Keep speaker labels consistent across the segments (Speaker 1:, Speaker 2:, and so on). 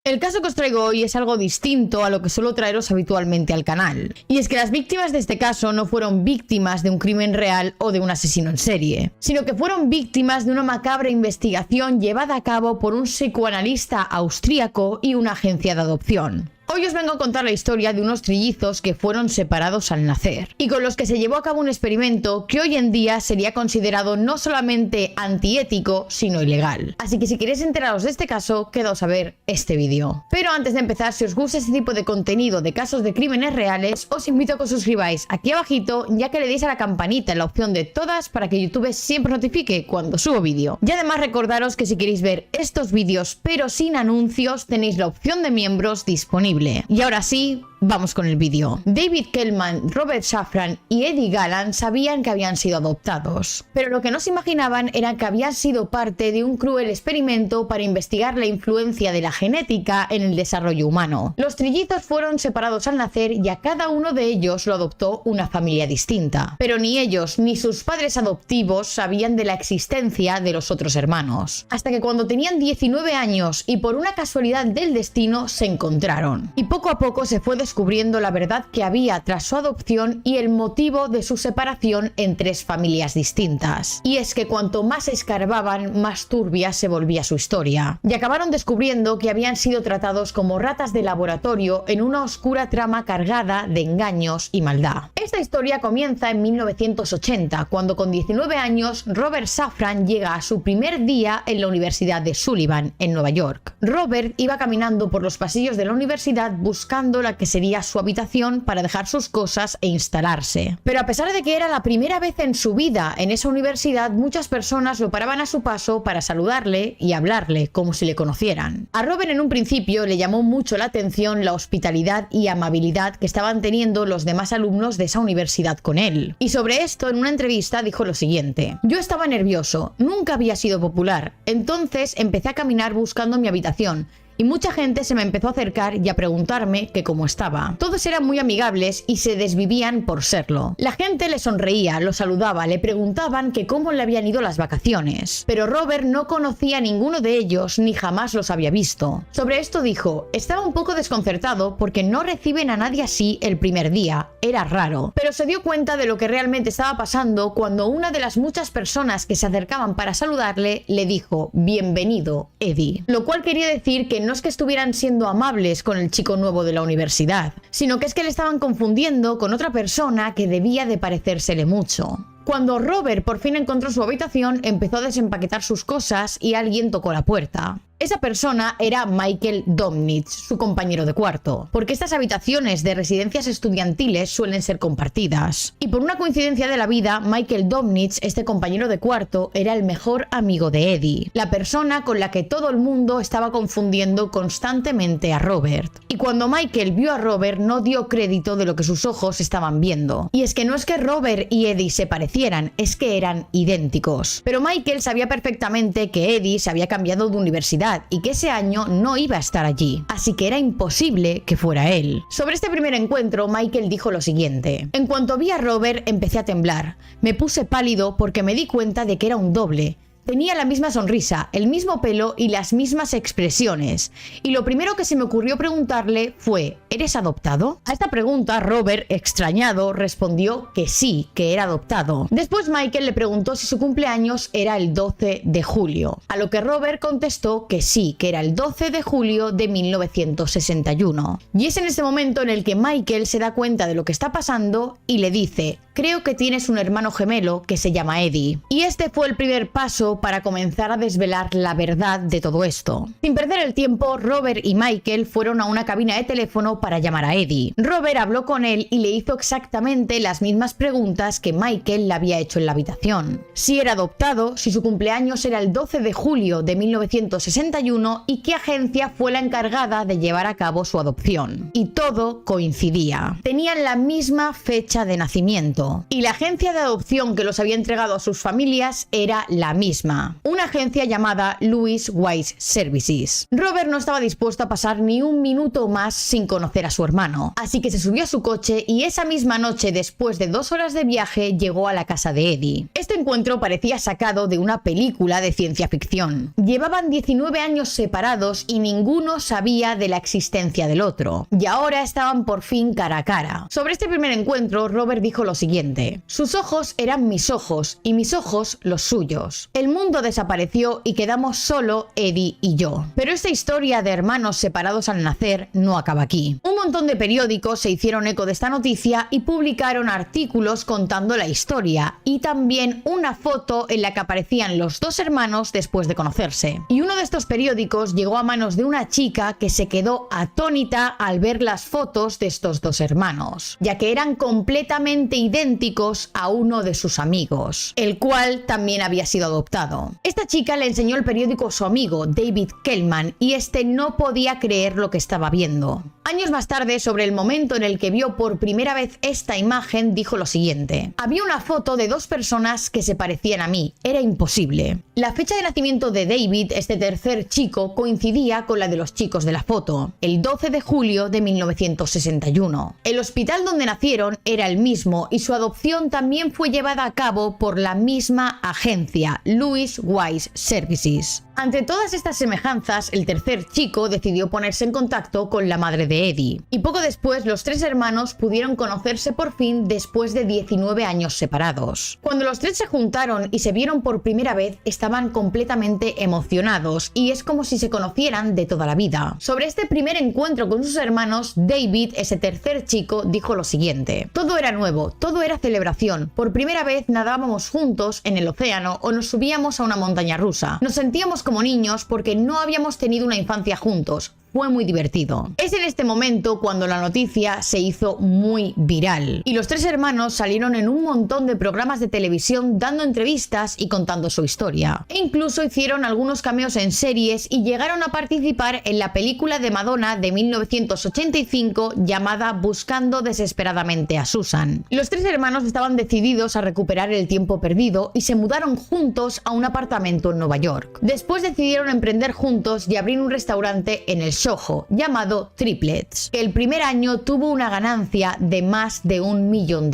Speaker 1: El caso que os traigo hoy es algo distinto a lo que suelo traeros habitualmente al canal. Y es que las víctimas de este caso no fueron víctimas de un crimen real o de un asesino en serie, sino que fueron víctimas de una macabra investigación llevada a cabo por un psicoanalista austríaco y una agencia de adopción. Hoy os vengo a contar la historia de unos trillizos que fueron separados al nacer y con los que se llevó a cabo un experimento que hoy en día sería considerado no solamente antiético, sino ilegal. Así que si queréis enteraros de este caso, quedaos a ver este vídeo. Pero antes de empezar, si os gusta este tipo de contenido de casos de crímenes reales, os invito a que os suscribáis aquí abajito, ya que le deis a la campanita en la opción de todas para que YouTube siempre os notifique cuando subo vídeo. Y además recordaros que si queréis ver estos vídeos pero sin anuncios, tenéis la opción de miembros disponible. Y ahora sí, vamos con el vídeo. David Kellman, Robert Safran y Eddie Gallant sabían que habían sido adoptados, pero lo que no se imaginaban era que habían sido parte de un cruel experimento para investigar la influencia de la genética en el desarrollo humano. Los trillizos fueron separados al nacer y a cada uno de ellos lo adoptó una familia distinta, pero ni ellos ni sus padres adoptivos sabían de la existencia de los otros hermanos, hasta que cuando tenían 19 años y por una casualidad del destino se encontraron. Y poco a poco se fue descubriendo la verdad que había tras su adopción y el motivo de su separación en tres familias distintas. Y es que cuanto más escarbaban, más turbia se volvía su historia. Y acabaron descubriendo que habían sido tratados como ratas de laboratorio en una oscura trama cargada de engaños y maldad. Esta historia comienza en 1980, cuando con 19 años Robert Safran llega a su primer día en la Universidad de Sullivan, en Nueva York. Robert iba caminando por los pasillos de la universidad buscando la que sería su habitación para dejar sus cosas e instalarse. Pero a pesar de que era la primera vez en su vida en esa universidad, muchas personas lo paraban a su paso para saludarle y hablarle como si le conocieran. A Robert en un principio le llamó mucho la atención la hospitalidad y amabilidad que estaban teniendo los demás alumnos de esa universidad con él. Y sobre esto, en una entrevista dijo lo siguiente: "Yo estaba nervioso, nunca había sido popular, entonces empecé a caminar buscando mi habitación y mucha gente se me empezó a acercar y a preguntarme que cómo estaba. Todos eran muy amigables y se desvivían por serlo. La gente le sonreía, lo saludaba, le preguntaban que cómo le habían ido las vacaciones. Pero Robert no conocía a ninguno de ellos ni jamás los había visto. Sobre esto dijo: estaba un poco desconcertado porque no reciben a nadie así el primer día. Era raro. Pero se dio cuenta de lo que realmente estaba pasando cuando una de las muchas personas que se acercaban para saludarle le dijo: bienvenido, Eddie. Lo cual quería decir que no es que estuvieran siendo amables con el chico nuevo de la universidad, sino que es que le estaban confundiendo con otra persona que debía de parecérsele mucho. Cuando Robert por fin encontró su habitación, empezó a desempaquetar sus cosas y alguien tocó la puerta. Esa persona era Michael Domnitz, su compañero de cuarto, porque estas habitaciones de residencias estudiantiles suelen ser compartidas. Y por una coincidencia de la vida, Michael Domnitz, este compañero de cuarto, era el mejor amigo de Eddie, la persona con la que todo el mundo estaba confundiendo constantemente a Robert. Y cuando Michael vio a Robert, no dio crédito de lo que sus ojos estaban viendo. Y es que no es que Robert y Eddie se parecieran, es que eran idénticos. Pero Michael sabía perfectamente que Eddie se había cambiado de universidad y que ese año no iba a estar allí, así que era imposible que fuera él. Sobre este primer encuentro, Michael dijo lo siguiente: en cuanto vi a Robert empecé a temblar, me puse pálido porque me di cuenta de que era un doble. Tenía la misma sonrisa, el mismo pelo y las mismas expresiones. Y lo primero que se me ocurrió preguntarle fue: ¿eres adoptado? A esta pregunta, Robert, extrañado, respondió que sí, que era adoptado. Después Michael le preguntó si su cumpleaños era el 12 de julio, a lo que Robert contestó que sí, que era el 12 de julio de 1961. Y es en ese momento en el que Michael se da cuenta de lo que está pasando y le dice: creo que tienes un hermano gemelo que se llama Eddie. Y este fue el primer paso para comenzar a desvelar la verdad de todo esto. Sin perder el tiempo, Robert y Michael fueron a una cabina de teléfono para llamar a Eddie. Robert habló con él y le hizo exactamente las mismas preguntas que Michael le había hecho en la habitación. Si era adoptado, si su cumpleaños era el 12 de julio de 1961 y qué agencia fue la encargada de llevar a cabo su adopción. Y todo coincidía. Tenían la misma fecha de nacimiento. mundo. Y la agencia de adopción que los había entregado a sus familias era la misma, una agencia llamada Louis Wise Services. Robert no estaba dispuesto a pasar ni un minuto más sin conocer a su hermano, así que se subió a su coche y esa misma noche, después de 2 horas de viaje, llegó a la casa de Eddie. Este encuentro parecía sacado de una película de ciencia ficción. Llevaban 19 años separados y ninguno sabía de la existencia del otro, y ahora estaban por fin cara a cara. Sobre este primer encuentro, Robert dijo lo siguiente: sus ojos eran mis ojos y mis ojos los suyos. El mundo desapareció y quedamos solo Eddie y yo. Pero esta historia de hermanos separados al nacer no acaba aquí. Un montón de periódicos se hicieron eco de esta noticia y publicaron artículos contando la historia y también una foto en la que aparecían los dos hermanos después de conocerse. Y uno de estos periódicos llegó a manos de una chica que se quedó atónita al ver las fotos de estos dos hermanos, ya que eran completamente idénticos a uno de sus amigos, el cual también había sido adoptado. Esta chica le enseñó el periódico a su amigo David Kellman y este no podía creer lo que estaba viendo. Años más tarde, sobre el momento en el que vio por primera vez esta imagen, dijo lo siguiente: había una foto de dos personas que se parecían a mí, era imposible. La fecha de nacimiento de David, este tercer chico, coincidía con la de los chicos de la foto, el 12 de julio de 1961. El hospital donde nacieron era el mismo y su adopción también fue llevada a cabo por la misma agencia, Louis Wise Services. Ante todas estas semejanzas, el tercer chico decidió ponerse en contacto con la madre de Eddie, y poco después los tres hermanos pudieron conocerse por fin después de 19 años separados. Cuando los tres se juntaron y se vieron por primera vez, estaban completamente emocionados y es como si se conocieran de toda la vida. Sobre este primer encuentro con sus hermanos, David, ese tercer chico, dijo lo siguiente: todo era nuevo, todo era celebración. Por primera vez nadábamos juntos en el océano o nos subíamos a una montaña rusa. Nos sentíamos como niños porque no habíamos tenido una infancia juntos. Fue muy divertido. Es en este momento cuando la noticia se hizo muy viral y los tres hermanos salieron en un montón de programas de televisión dando entrevistas y contando su historia. E incluso hicieron algunos cameos en series y llegaron a participar en la película de Madonna de 1985 llamada Buscando desesperadamente a Susan. Los tres hermanos estaban decididos a recuperar el tiempo perdido y se mudaron juntos a un apartamento en Nueva York. Después decidieron emprender juntos y abrir un restaurante en el Soho llamado Triplets, que el primer año tuvo una ganancia de más de $1 millón.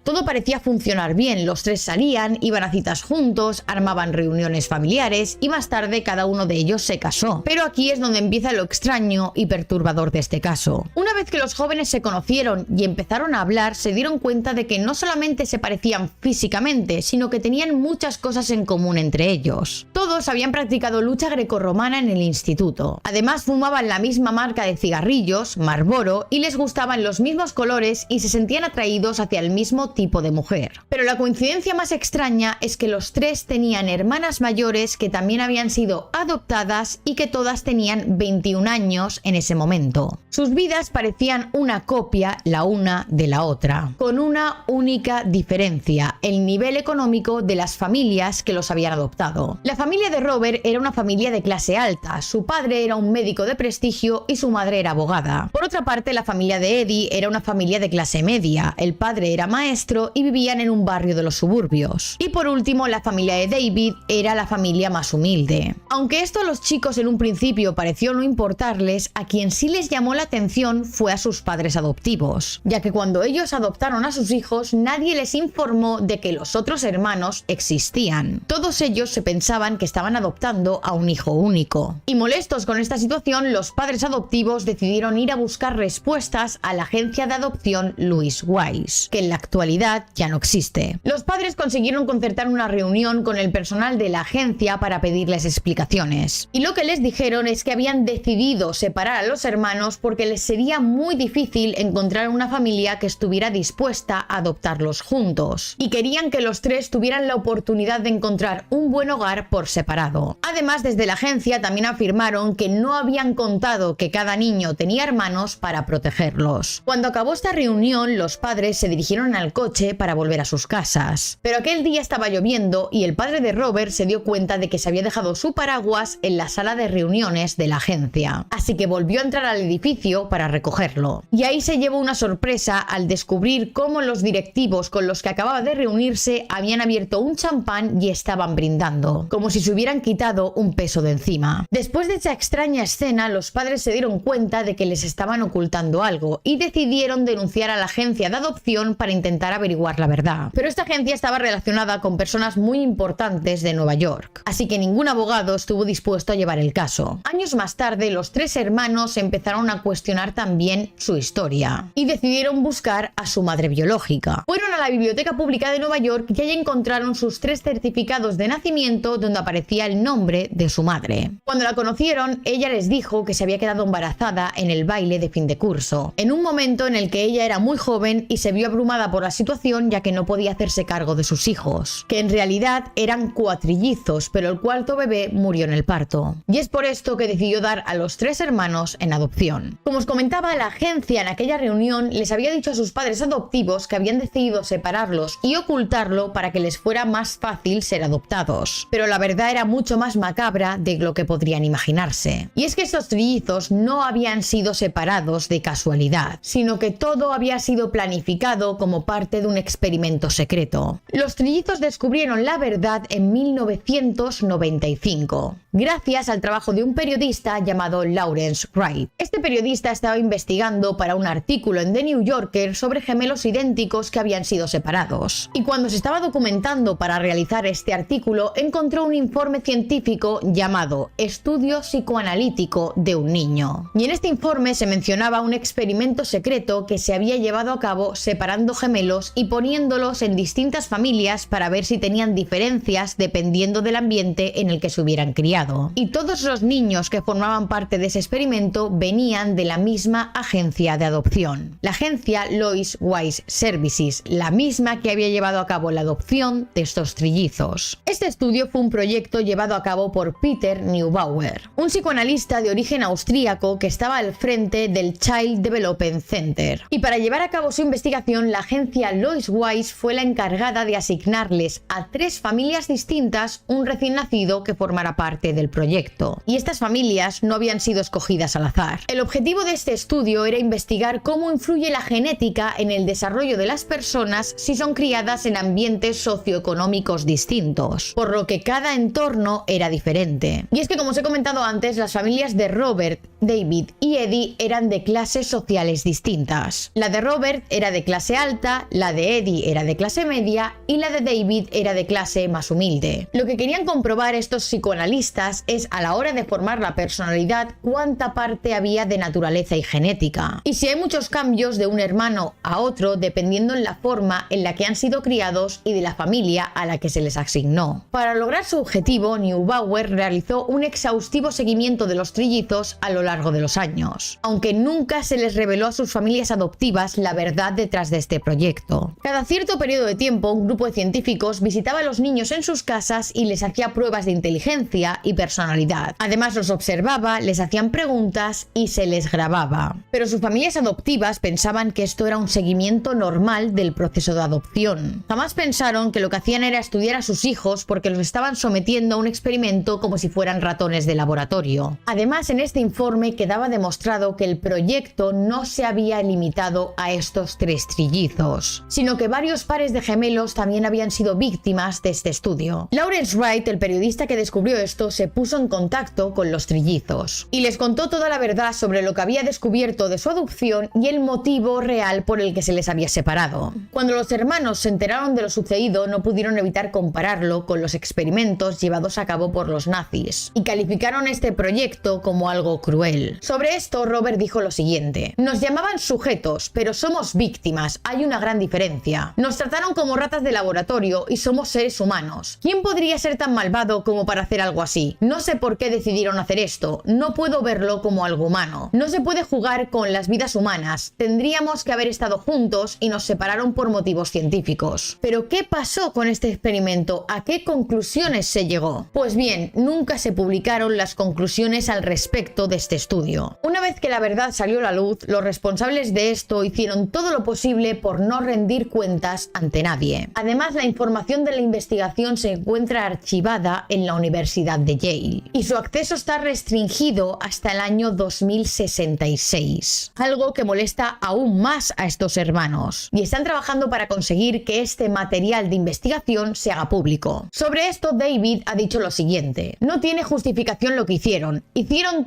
Speaker 1: Todo parecía funcionar bien, los tres salían, iban a citas juntos, armaban reuniones familiares y más tarde cada uno de ellos se casó. Pero aquí es donde empieza lo extraño y perturbador de este caso. Una vez que los jóvenes se conocieron y empezaron a hablar, se dieron cuenta de que no solamente se parecían físicamente, sino que tenían muchas cosas en común entre ellos. Todos habían practicado lucha grecorromana en el instituto. Además, fumaban la misma marca de cigarrillos, Marlboro, y les gustaban los mismos colores y se sentían atraídos hacia el mismo tipo de mujer. Pero la coincidencia más extraña es que los tres tenían hermanas mayores que también habían sido adoptadas y que todas tenían 21 años en ese momento. Sus vidas parecían una copia la una de la otra, con una única diferencia: el nivel económico de las familias que los habían adoptado. La familia de Robert era una familia de clase alta, su padre era un médico de prestigio y su madre era abogada. Por otra parte, la familia de Eddie era una familia de clase media, el padre era maestro y vivían en un barrio de los suburbios. Y por último, la familia de David era la familia más humilde. Aunque esto a los chicos en un principio pareció no importarles, a quien sí les llamó la atención fue a sus padres adoptivos, ya que cuando ellos adoptaron a sus hijos, nadie les informó de que los otros hermanos existían. Todos ellos se pensaban que estaban adoptando a un hijo único. Y molestos con esta situación, los padres adoptivos decidieron ir a buscar respuestas a la agencia de adopción Louis Wise, que en la actualidad ya no existe. Los padres consiguieron concertar una reunión con el personal de la agencia para pedirles explicaciones. Y lo que les dijeron es que habían decidido separar a los hermanos porque les sería muy difícil encontrar una familia que estuviera dispuesta a adoptarlos juntos. Y querían que los tres tuvieran la oportunidad de encontrar un buen hogar por separado. Además, desde la agencia también afirmaron que no habían hubieran contado que cada niño tenía hermanos para protegerlos. Cuando acabó esta reunión, los padres se dirigieron al coche para volver a sus casas. Pero aquel día estaba lloviendo y el padre de Robert se dio cuenta de que se había dejado su paraguas en la sala de reuniones de la agencia. Así que volvió a entrar al edificio para recogerlo. Y ahí se llevó una sorpresa al descubrir cómo los directivos con los que acababa de reunirse habían abierto un champán y estaban brindando, como si se hubieran quitado un peso de encima. Después de esa extraña escena, los padres se dieron cuenta de que les estaban ocultando algo y decidieron denunciar a la agencia de adopción para intentar averiguar la verdad. Pero esta agencia estaba relacionada con personas muy importantes de Nueva York, así que ningún abogado estuvo dispuesto a llevar el caso. Años más tarde, los tres hermanos empezaron a cuestionar también su historia y decidieron buscar a su madre biológica. Fueron a la Biblioteca Pública de Nueva York y allí encontraron sus 3 certificados de nacimiento donde aparecía el nombre de su madre. Cuando la conocieron, ella les dijo que se había quedado embarazada en el baile de fin de curso, en un momento en el que ella era muy joven y se vio abrumada por la situación ya que no podía hacerse cargo de sus hijos, que en realidad eran cuatrillizos, pero el cuarto bebé murió en el parto. Y es por esto que decidió dar a los 3 hermanos en adopción. Como os comentaba, la agencia en aquella reunión les había dicho a sus padres adoptivos que habían decidido separarlos y ocultarlo para que les fuera más fácil ser adoptados. Pero la verdad era mucho más macabra de lo que podrían imaginarse. Y es que estos trillizos no habían sido separados de casualidad, sino que todo había sido planificado como parte de un experimento secreto. Los trillizos descubrieron la verdad en 1995, gracias al trabajo de un periodista llamado Lawrence Wright. Este periodista estaba investigando para un artículo en The New Yorker sobre gemelos idénticos que habían sido separados. Y cuando se estaba documentando para realizar este artículo, encontró un informe científico llamado Estudio Psicoanalítico de un niño. Y en este informe se mencionaba un experimento secreto que se había llevado a cabo separando gemelos y poniéndolos en distintas familias para ver si tenían diferencias dependiendo del ambiente en el que se hubieran criado. Y todos los niños que formaban parte de ese experimento venían de la misma agencia de adopción, la agencia Lois Wise Services, la misma que había llevado a cabo la adopción de estos trillizos. Este estudio fue un proyecto llevado a cabo por Peter Neubauer, un psicoanalista de origen austríaco que estaba al frente del Child Development Center. Y para llevar a cabo su investigación, la agencia Lois Wise fue la encargada de asignarles a 3 familias distintas un recién nacido que formara parte del proyecto. Y estas familias no habían sido escogidas al azar. El objetivo de este estudio era investigar cómo influye la genética en el desarrollo de las personas si son criadas en ambientes socioeconómicos distintos, por lo que cada entorno era diferente. Y es que, como os he comentado antes, las familias de Robert, David y Eddie eran de clases sociales distintas. La de Robert era de clase alta, la de Eddie era de clase media y la de David era de clase más humilde. Lo que querían comprobar estos psicoanalistas es, a la hora de formar la personalidad, cuánta parte había de naturaleza y genética, y si hay muchos cambios de un hermano a otro dependiendo en la forma en la que han sido criados y de la familia a la que se les asignó. Para lograr su objetivo, Neubauer realizó un exhaustivo seguimiento de los trillizos a lo largo de los años, aunque nunca se les reveló a sus familias adoptivas la verdad detrás de este proyecto. Cada cierto periodo de tiempo, un grupo de científicos visitaba a los niños en sus casas y les hacía pruebas de inteligencia y personalidad. Además, los observaba, les hacían preguntas y se les grababa. Pero sus familias adoptivas pensaban que esto era un seguimiento normal del proceso de adopción. Jamás pensaron que lo que hacían era estudiar a sus hijos porque los estaban sometiendo a un experimento como si fueran ratones de laboratorio. Además, en este informe quedaba demostrado que el proyecto no se había limitado a estos 3 trillizos, sino que varios pares de gemelos también habían sido víctimas de este estudio. Lawrence Wright, el periodista que descubrió esto, se puso en contacto con los trillizos y les contó toda la verdad sobre lo que había descubierto de su adopción y el motivo real por el que se les había separado. Cuando los hermanos se enteraron de lo sucedido, no pudieron evitar compararlo con los experimentos llevados a cabo por los nazis y calificaron este proyecto como algo cruel. Sobre esto, Robert dijo lo siguiente: nos llamaban sujetos, pero somos víctimas, hay una gran diferencia. Nos trataron como ratas de laboratorio y somos seres humanos. ¿Quién podría ser tan malvado como para hacer algo así? No sé por qué decidieron hacer esto, no puedo verlo como algo humano. No se puede jugar con las vidas humanas, tendríamos que haber estado juntos y nos separaron por motivos científicos. ¿Pero qué pasó con este experimento? ¿A qué conclusiones se llegó? Pues bien, nunca se publicaron las conclusiones al respecto respecto de este estudio. Una vez que la verdad salió a la luz, los responsables de esto hicieron todo lo posible por no rendir cuentas ante nadie. Además, la información de la investigación se encuentra archivada en la Universidad de Yale y su acceso está restringido hasta el año 2066, algo que molesta aún más a estos hermanos, y están trabajando para conseguir que este material de investigación se haga público. Sobre esto, David ha dicho lo siguiente: no tiene justificación lo que hicieron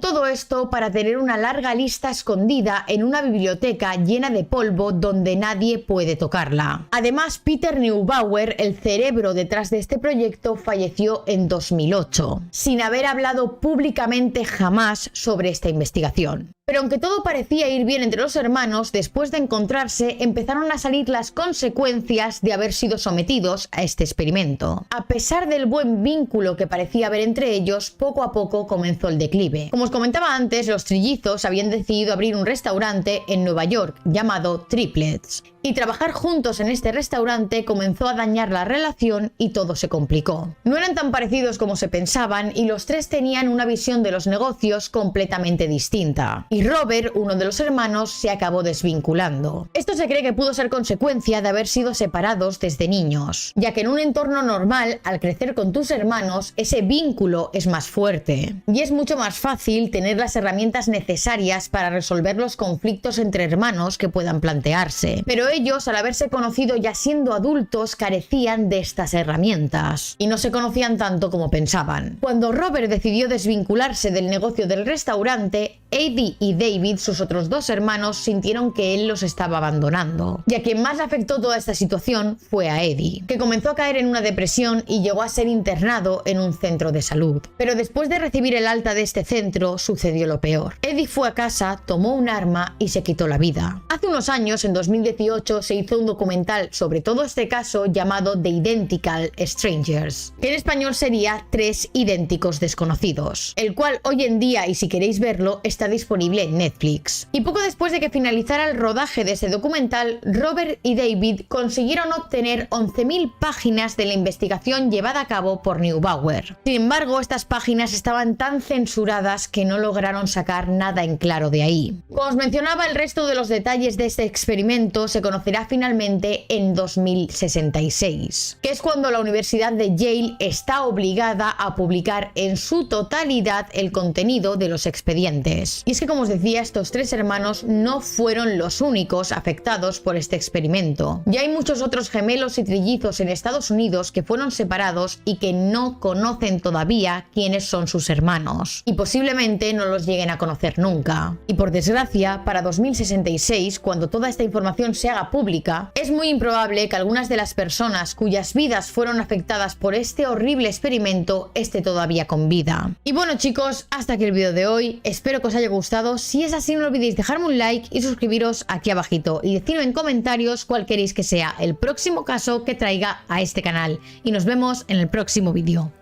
Speaker 1: todo esto para tener una larga lista escondida en una biblioteca llena de polvo donde nadie puede tocarla. Además, Peter Neubauer, el cerebro detrás de este proyecto, falleció en 2008, sin haber hablado públicamente jamás sobre esta investigación. Pero aunque todo parecía ir bien entre los hermanos, después de encontrarse empezaron a salir las consecuencias de haber sido sometidos a este experimento. A pesar del buen vínculo que parecía haber entre ellos, poco a poco comenzó el declive. Como os comentaba antes, los trillizos habían decidido abrir un restaurante en Nueva York llamado Triplets, y trabajar juntos en este restaurante comenzó a dañar la relación y todo se complicó. No eran tan parecidos como se pensaban y los tres tenían una visión de los negocios completamente distinta. Y Robert, uno de los hermanos, se acabó desvinculando. Esto se cree que pudo ser consecuencia de haber sido separados desde niños, ya que en un entorno normal, al crecer con tus hermanos, ese vínculo es más fuerte y es mucho más fácil tener las herramientas necesarias para resolver los conflictos entre hermanos que puedan plantearse. Pero ellos, al haberse conocido ya siendo adultos, carecían de estas herramientas y no se conocían tanto como pensaban. Cuando Robert decidió desvincularse del negocio del restaurante, Eddie y David, sus otros dos hermanos, sintieron que él los estaba abandonando. Y a quien más le afectó toda esta situación fue a Eddie, que comenzó a caer en una depresión y llegó a ser internado en un centro de salud. Pero después de recibir el alta de este centro, sucedió lo peor. Eddie fue a casa, tomó un arma y se quitó la vida. Hace unos años, en 2018, se hizo un documental sobre todo este caso llamado The Identical Strangers, que en español sería Tres idénticos desconocidos, el cual hoy en día, y si queréis verlo, está disponible en Netflix. Y poco después de que finalizara el rodaje de ese documental, Robert y David consiguieron obtener 11.000 páginas de la investigación llevada a cabo por Neubauer. Sin embargo, estas páginas estaban tan censuradas que no lograron sacar nada en claro de ahí. Como os mencionaba, el resto de los detalles de este experimento se conocerá finalmente en 2066, que es cuando la Universidad de Yale está obligada a publicar en su totalidad el contenido de los expedientes. Y es que, como os decía, estos tres hermanos no fueron los únicos afectados por este experimento. Ya hay muchos otros gemelos y trillizos en Estados Unidos que fueron separados y que no conocen todavía quiénes son sus hermanos, y posiblemente no los lleguen a conocer nunca. Y por desgracia, para 2066, cuando toda esta información se haga pública, es muy improbable que algunas de las personas cuyas vidas fueron afectadas por este horrible experimento esté todavía con vida. Y bueno, chicos, hasta aquí el vídeo de hoy. Espero que os haya gustado. Si es así, no olvidéis dejarme un like y suscribiros aquí abajito y decidme en comentarios cuál queréis que sea el próximo caso que traiga a este canal. Y nos vemos en el próximo vídeo.